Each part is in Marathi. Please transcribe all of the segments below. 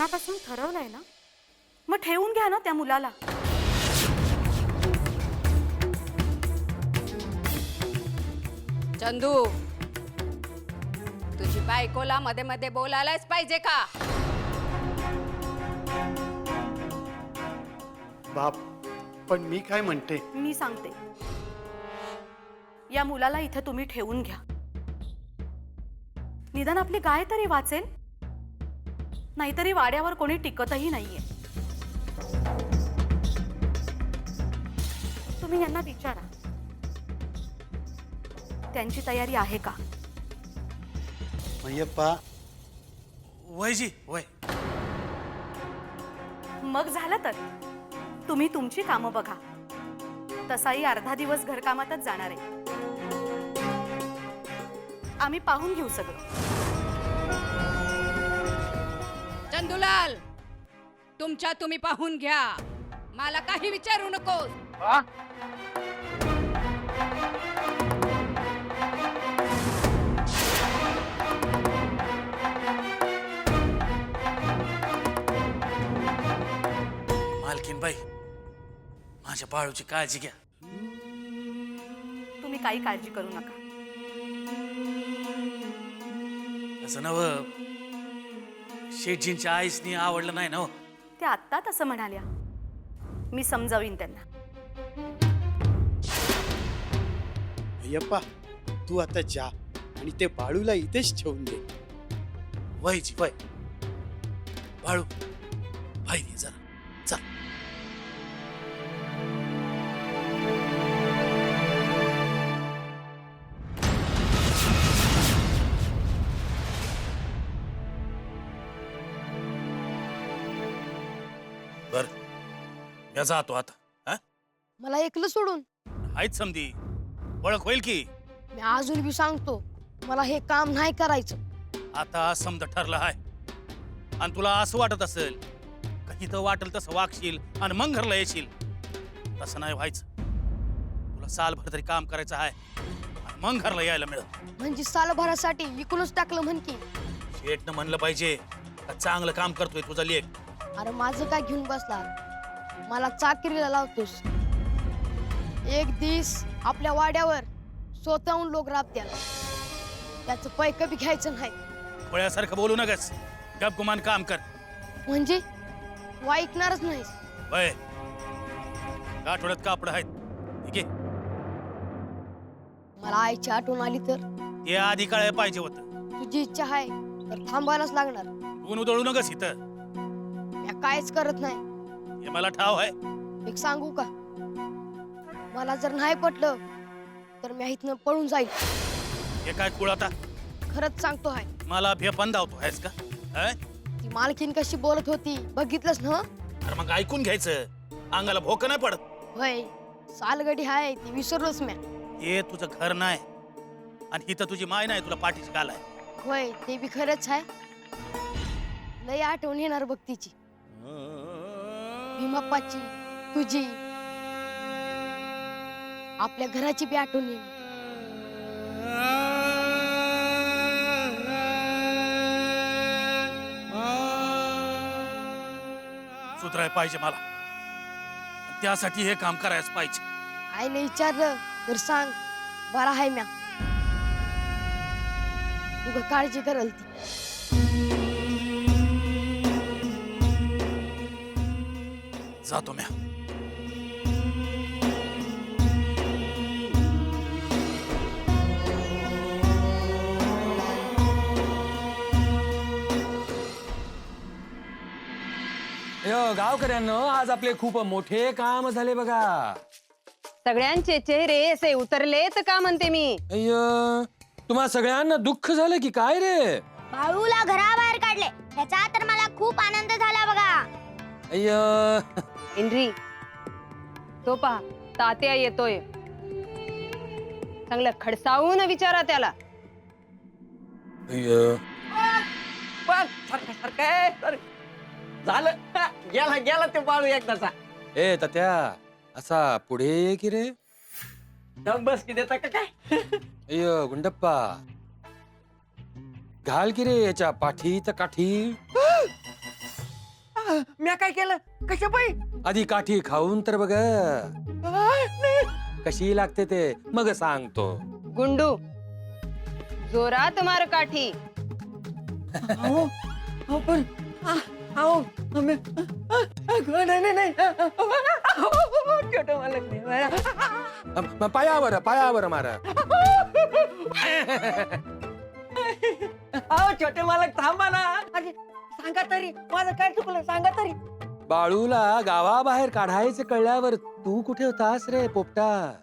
मनापासून ठरवलंय ना, मग ठेवून घ्या ना त्या मुलाला. चंदू, तुझी बायकोला मध्ये मध्ये बोलायलाच पाहिजे का? बाप, पण मी काय म्हणते? मी सांगते, या मुलाला इथे तुम्ही ठेवून घ्या. निदान आपली गाय तरी वाचेल, नाहीतरी वाड्यावर कोणी टिकतही नाहीये. तुम्ही यांना विचारा, त्यांची तयारी आहे का? मय्यप्पा, वयजी वय. मग झालं तर तुम्ही तुमची कामं बघा. तसाही अर्धा दिवस घरकामातच जाणार आहे. आम्ही पाहून घेऊ सगळं. चंदूलाल, तुमच्या तुम्ही पाहून घ्या, मला काही विचारू नकोस. मालकीनबाई, माझ्या बाळूची काळजी घ्या. तुम्ही काही काळजी करू नका. असं नव, शेठजींच्या आईसनी आवडलं नाही ना. त्या आत्ता तसं म्हणाल्या. मी समजावीन त्यांना. मय्यप्पा, तू आता जा आणि ते बाळूला इथेच ठेवून दे. वयजी वय. बाळू, भाई दे जरा. चल. बर, मी जातो आता. हा, मला एकलं सोडून. आहेच समधी, ओळख होईल की. मी अजून बी सांगतो, मला हे काम नाही करायचं. आता समजा ठरलं आहे. आणि तुला असं वाटत असेल का इथं वाटेल तसं वागशील आणि मग घरला येशील, तसं नाही व्हायचं. तुला सालभर तरी काम करायचं आहे आणि मग घरला यायला मिळत. म्हणजे सालभरासाठी विकूनच टाकलं म्हण की. शेठनं म्हणलं पाहिजे का चांगलं काम करतोय तुझा लेख. अरे माझं काय घेऊन बसला, मला चाकरीला लावतोस. एक दिस आपल्या वाड्यावर स्वतःहून लोक राबत्याल, त्याचं पैक बी घ्यायचं नाही. खोळ्यासारखं बोलू नकस, गप गुमान काम कर. म्हणजे तू ऐकणारच नाहीस. वय, आठवड्यात कापड आहेत, ठीक आहे. मला आईची आठवण आली तर? ते आधी कळायला पाहिजे होतं. तुझी इच्छा आहे तर थांबायलाच लागणार. ऊन उधळू नकस इथं, मी काहीच करत नाही. हे मला ठाव आहे. एक सांगू का, मला जर नाही पटलं तर मी इथनं पळून जाईल. हे काय कुळ आता? खरंच सांगतो आहे. मला भेपन धावतो आहेस का? हं? ती मालकीन कशी बोलत होती बघितलंस ना? अरे मग ऐकून घ्यायचं, अंगाला भोक नाही पडत. होय, सालगडी आहे ती विसरलोच म्या. हे तुझं घर नाही आणि इथं तुझी माय नाही तुला पाठीची गाल आहे. होय, ते बी खरंच आहे. लय आठवण येणार बघ तिची, भीमाप्पाची, तुझी, आपल्या घराची बी आठवण येणार. सुधराय पाहिजे मला, आणि त्यासाठी हे काम करायच पाहिजे. आईने विचारलं तर सांग, बरा आहे म्या. तुझं काळजी करल ती. जातो म्या. गावकऱ्यांनो, आज आपले खूप मोठे काम झाले बघा. सगळ्यांचे चेहरे असे उतरलेत का म्हणते मी. अय्य, तुम्हा सगळ्यांना दुःख झालं की काय रे? बाळूला घराबाहेर काढले, ह्याचा तर मला खूप आनंद झाला बघा. अय्य, इंद्री, तो पहा तात्या येतोय. चांगलं खडसावून विचारा त्याला. अय्य, झालं. गेला गेला ते बाळू एकदाचा. ए तात्या, असा पुढे ये की रे. दम बस की देता का काय? अय्य गुंडप्पा, घाल की रे याच्या पाठीत काठी. म्या काय केलं कशा पायी आधी काठी खाऊन तर बघ कशी लागते ते मग सांगतो. गुंडू जोरात मार काठी. अहो अहो पण अहो नाही छोटं मालक नाही. पायावर मार. अहो छोटे मालक थांबा ना. अरे सांगा तरी माझं काय चुकलं सांगा तरी. बाळूला गावाबाहेर काढायचं कळल्यावर तू कुठे होतास रे पोपटा?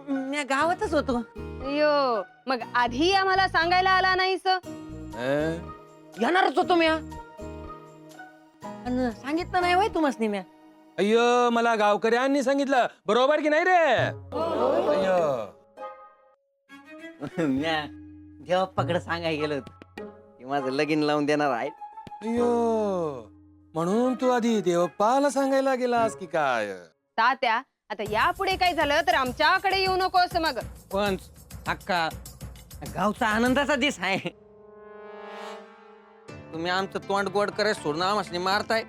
मी गावातच होतो. यो मग आधी आम्हाला सांगायला आला नाहीस? येणारच होतो म्या सांगितलं नाही होय तुम्हाला म्या. अय्यो मला गावकऱ्यांनी सांगितलं बरोबर की नाही रे? अय्यो म्या देवप्पाकडे सांगाय गेलो होतो की माझं लगीन लावून देणार आहे. अय्यो म्हणून तू आधी देवप्पाला सांगायला गेलास की काय? तात्या आता यापुढे काय झालं तर आमच्याकडे येऊ नकोस मग. पण अक्का गावचा आनंदाचा दिस आहे. तुम्ही आमचं तोंड गोड कराय सोडून आम्हाला मारताय.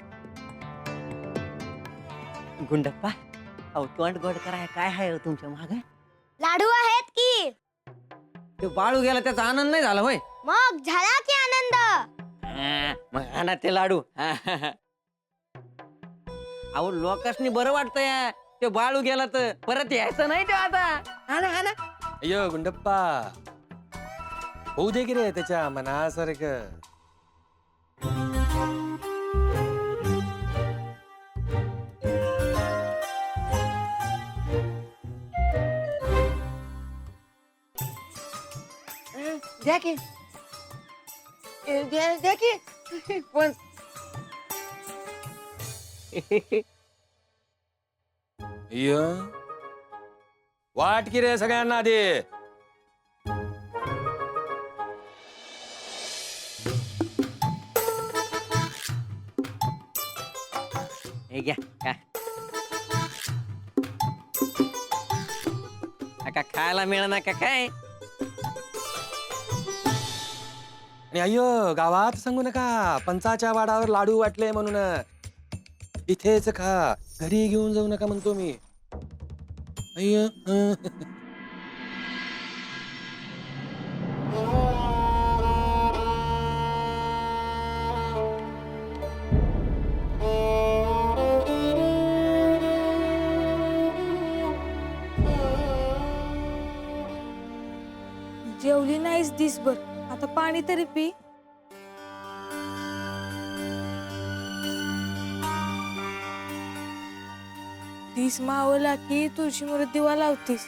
गुंडप्पा अहो तोंड गोड कराय काय आहे तुमच्या माग? लाडू आहेत की. ते बाळू गेला त्याचा आनंद नाही झाला होय? मग झाला की आनंद. मग आणा ते लाडू. अहो लोकांनी बरं वाटतंय ते बाळू गेला तर परत यायचं नाही ते आता. आणा आणा. अय्यो गुंडप्पा होऊ दे की रे त्याच्या मनासारखं. द्या की द्या की पण अय्यो वाट की रे सगळ्यांना आधी. हे घ्या का खायला मिळणार का काय? आणि अय्यो गावात सांगू नका पंचाच्या वाडावर लाडू वाटले म्हणून. इथेच खा घरी घेऊन जाऊ नका म्हणतो मी. अय्यो जेवली नाहीस दिसभर आता पाणी तरी पी. दिस मावला की तुळशी मोर दिवा लावतीस.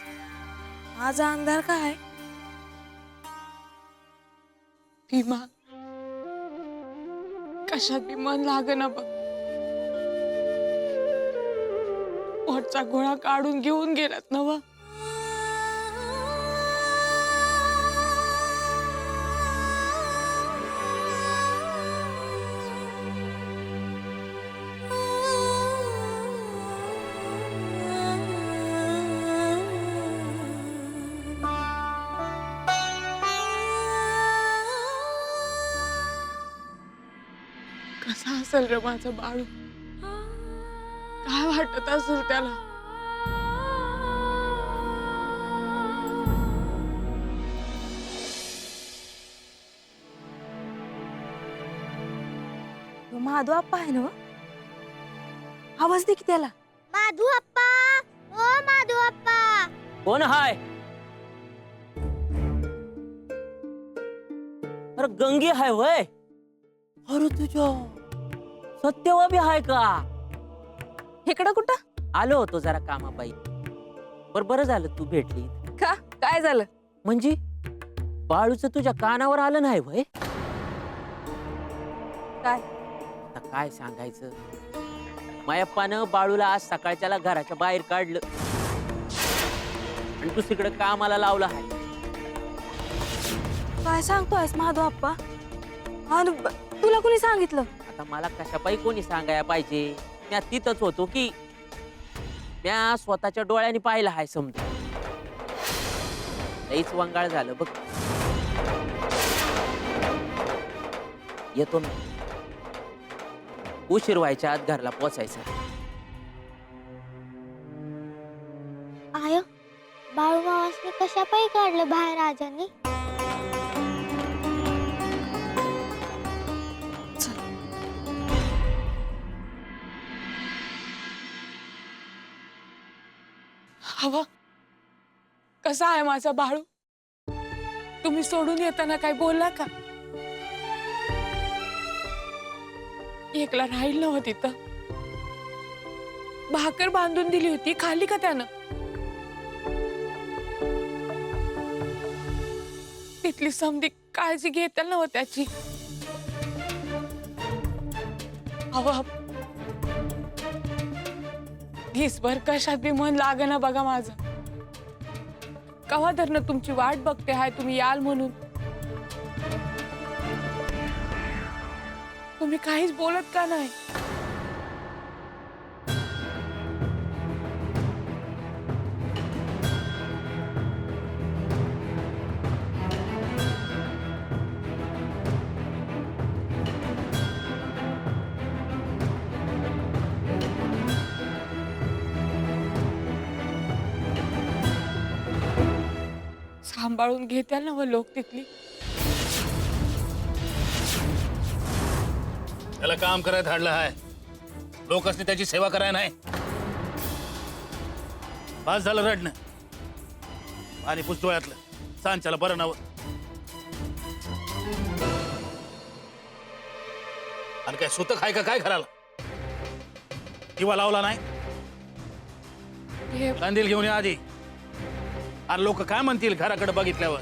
माझा अंधार काय? भीमा कशात बी मन लागना बघ. पोटचा गोळा काढून घेऊन गेलात नवा. कसा असेल रे माझा बाळू? काय वाटत असेल त्याला? माधव आप्पा आहे ना? आवाज दे की त्याला. माधू अप्पा ओ माधू अप्पा. कोण हाय? अरे गंगी हाय वय. अरे तुझ्या सत्यवा बी हाय का? इकडं कुठं? आलो होतो जरा कामापायी. बरं झालं तू भेटली. का काय झालं? म्हणजे बाळूचं तुझ्या कानावर आलं नाही वय? काय? आता काय सांगायचं. मायप्पानं बाळूला आज सकाळच्याला घराच्या बाहेर काढलं आणि दुसरीकडे कामाला लावलं आहे. काय सांगतोयस माधव आप्पा? तुला कोणी सांगितलं? आता मला कशापायी कोणी सांगायला पाहिजे? मी तिथंच होतो की म्या स्वतःच्या डोळ्यांनी पाहिलं आहे. समजा लईच वंगाळ झालं बघ. येतो ना. उशीर व्हायच्या आत घरला पोचायचं. आय बाळू मामासने कशा पायी काढलं बाहेर राजाने? हवा कसा आहे माझा बाळू? तुम्ही सोडून येताना काय बोलला का? एकला राहील नव्हतं तिथं. भाकर बांधून दिली होती, खाली का त्यानं? तिथली समधी काळजी घेताल नव्हती त्याची. हवा घिसभर कशात बी मन लागना बघा माझं. कवा धरणं तुमची वाट बघते हाय, तुम्ही याल म्हणून. तुम्ही काहीच बोलत का नाही? सांभाळून घेत्याल ना व लोक तिथली. त्याला काम करायला धाडलं आहे, लोकांनी त्याची सेवा करायला नाही. बस झालं रडणं. आणि पुस्तोळ्यातलं सांच्याला बरं नवं. आणि काय सुतक आहे का काय घराला? किंवा लावला नाही? हे कंदील घेऊन या आधी. आणि लोक काय म्हणतील घराकडे बघितल्यावर?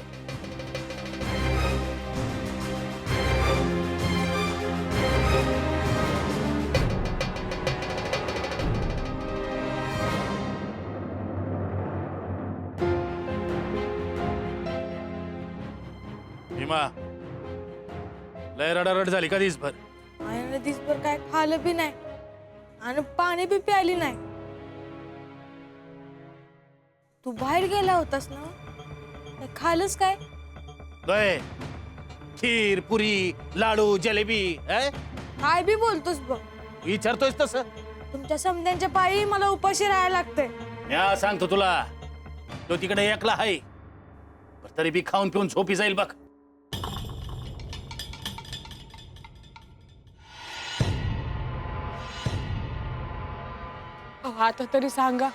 भीमा, लय रडारड झाली का दिसभर? आईने दिसभर काय खाल्लं बी नाही आणि पाणी बी प्यायली नाही. तू बाहेर गेला होतास ना, काय खाल्लंस काय? लय खीर, पुरी, लाडू, जलेबी. काय बी बोलतोस बघ. विचारतोयस तसं? तुमच्या समध्यांच्या पायी मला उपाशी राहायला लागतंय. या सांगतो तुला, तो तिकडे एकला आहे, पण तरी बी खाऊन पिऊन झोपी जाईल बघ. अहो, आता तरी सांगा,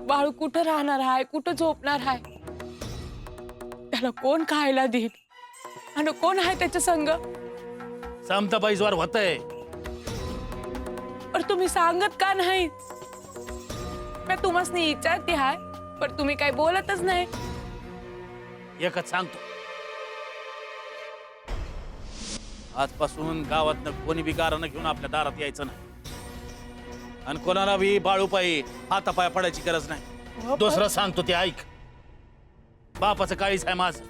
बाळू कुठं राहणार आहे, कुठं झोपणार आहे? त्याला कोण खायला देईल आणि कोण आहे त्याच्या संग? समता पैजवार होतय. पर तुम्ही सांगत का नाही? मी तुम्हाला विचारते हाय, पण तुम्ही काय बोलतच नाही. एकच सांगतो, आजपासून गावातनं कोणी बी गारानं घेऊन आपल्या दारात यायचं नाही. आणि कोणाला बी बाळूपायी हातापाय पडायची गरज नाही. दुसरं सांगतो ते ऐक. बापाचं काळीच आहे माझं.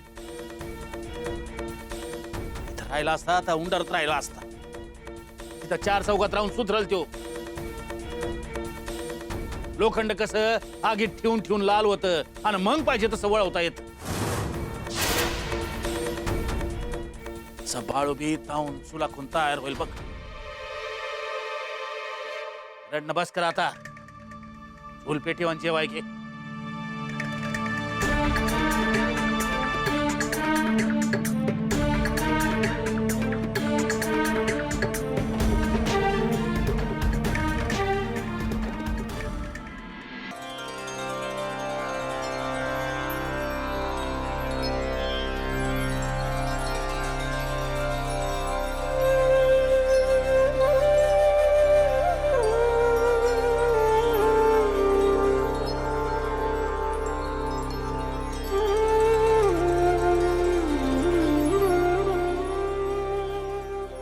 इथं राहिला असता तर उंडारत राहिला असता. तिथं चार चौकात राहून सुधरल त्यो. लोखंड कसं आगीत ठेवून ठेवून लाल होतं आणि मग पाहिजे तसं वळवता येत. बाळू बी ताऊन सुलाखून तयार होईल बघ. रडणं बस कर आता. झुलपेटीवान जेवाय घे.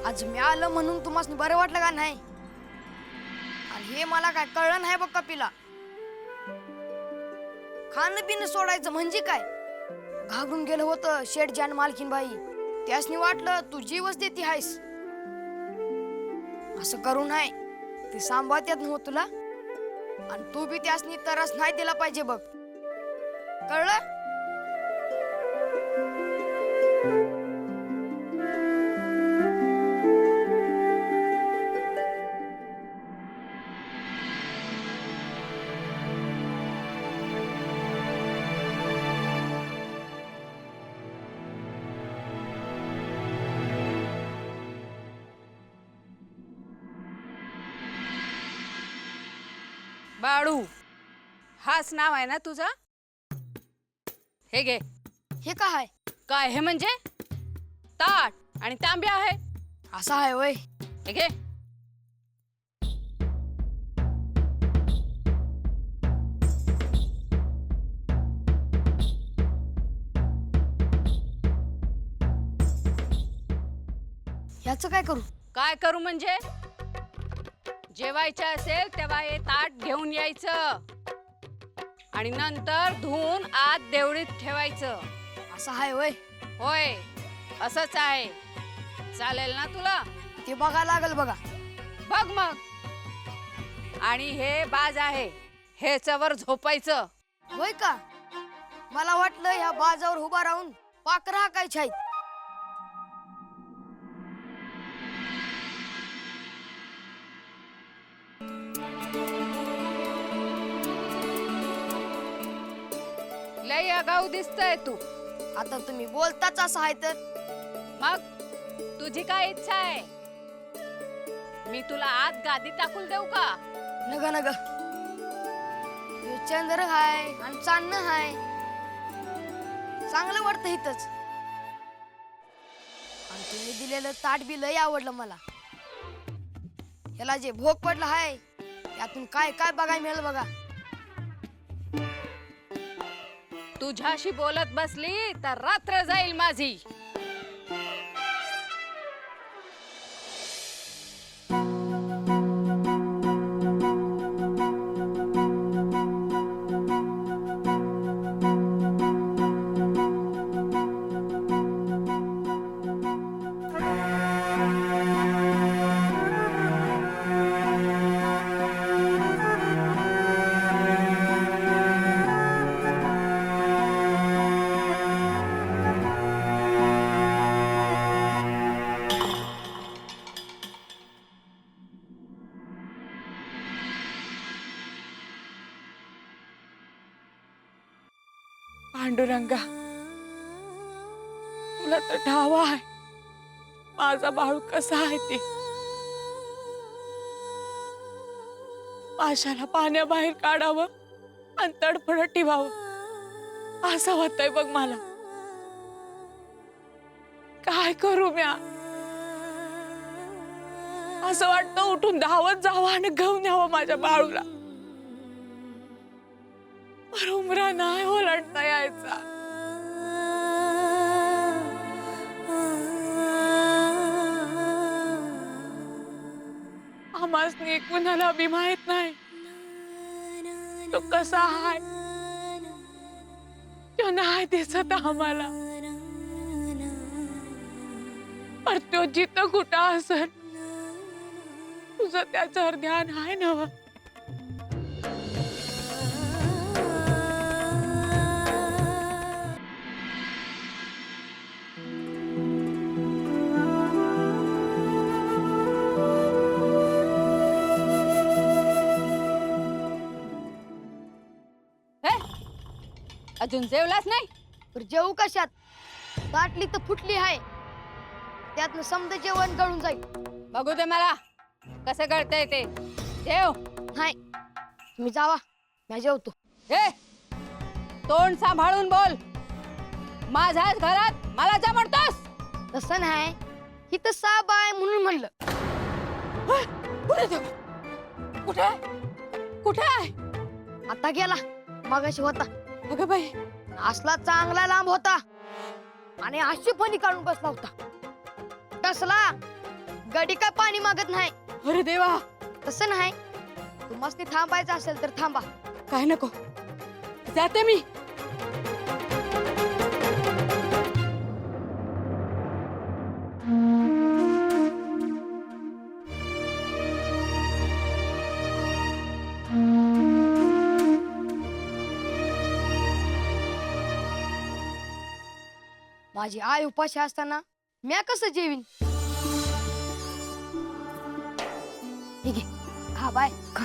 आज मी आलं म्हणून तुम्हाला बरं वाटलं का नाही? आणि हे मला काय कळलं नाही बघ कपिला. खाणं पिणं सोडायचं म्हणजे काय? घाबरून गेलं होतं शेठ आणि मालकीन बाई. त्यासनी वाटलं तू जीवच देती आहेस. असं करू नाही. ती सांभाळत्यात नव्ह तुला, आणि तू बी त्यासनी तरस नाही दिला पाहिजे बघ. कळलं? बाळू हाच नाव आहे ना तुझा? हे घे. हे काय आहे? काय हे म्हणजे? ताट आणि तांब्या आहे. असं आहे वय? हे घे. ह्याचं काय करू? काय करू म्हणजे? जेवायचं असेल तेव्हा हे ताट घेऊन यायचं आणि नंतर धुवून आत देवळीत ठेवायचं. असं आहे वय? होय, असंच आहे. चालेल ना तुला? ते बघा लागल बघा. बघ मग. आणि हे बाज आहे, ह्याच्यावर झोपायचं. होय का? मला वाटलं ह्या बाजावर उभा राहून पाखरं हाकायची आहेत. लय आगाऊ दिसतंय तू. आता तुम्ही बोलताच असं आहे तर. मग तुझी काय इच्छा आहे? मी तुला आत गादी टाकून देऊ का? नग नग. हे चंद्र हाय आणि चांदणं हाय, चांगलं वाटतं इथंच. आणि तुम्ही दिलेलं ताट बी लय आवडलं मला. ह्याला जे भोग पडलं हाय त्यातून काय काय बघायला मिळेल बघा. तुझ्याशी बोलत बसली तर रात्र जाईल माझी. पांडुरंगा, तुला तर ठावा आहे माझा बाळू कसा आहे ते. माशाला पाण्याबाहेर काढावं आणि तडफडत ठेवावं असं होतंय बघ मला. काय करू म्या? असं वाटतं उठून धावत जावं आणि घेऊन यावं माझ्या बाळूला. पर उमरा नाही ओलांडता यायचा. आम्हासनी कुणाला बी माहित नाही तो कसा आहे. तो नाही दिसत आम्हाला. पर तो जिथं कुठं असेल तुझं त्याच्यावर ध्यान आहे ना? अजून जेवलाच नाही? तर जेवू कशात? ताटली तर फुटली आहे, त्यातनं समजा जेवण गळून जाईल. बघू दे मला कसं कळतंय ते. जेव. नाही, तुम्ही जावा, मी जेवतो. हे तोंड सांभाळून बोल. माझ्याच घरात मला जा म्हणतोस? तसं नाही, ही तर साब आहे म्हणून म्हणलं. कुठे कुठे आहे? आता गेला, मगाशी होता. अगं बाई, असला चांगला लांब होता आणि अशी फणी काढून बसला होता. कसला गडी काय पाणी मागत नाही. अरे देवा. तसं नाही, तुम्हाला थांबायचं असेल तर थांबा. काय नको, जाते मी. माझी आई उपाशी असताना म्या कसं जेवीन? ठीक आहे, खा बाय खा.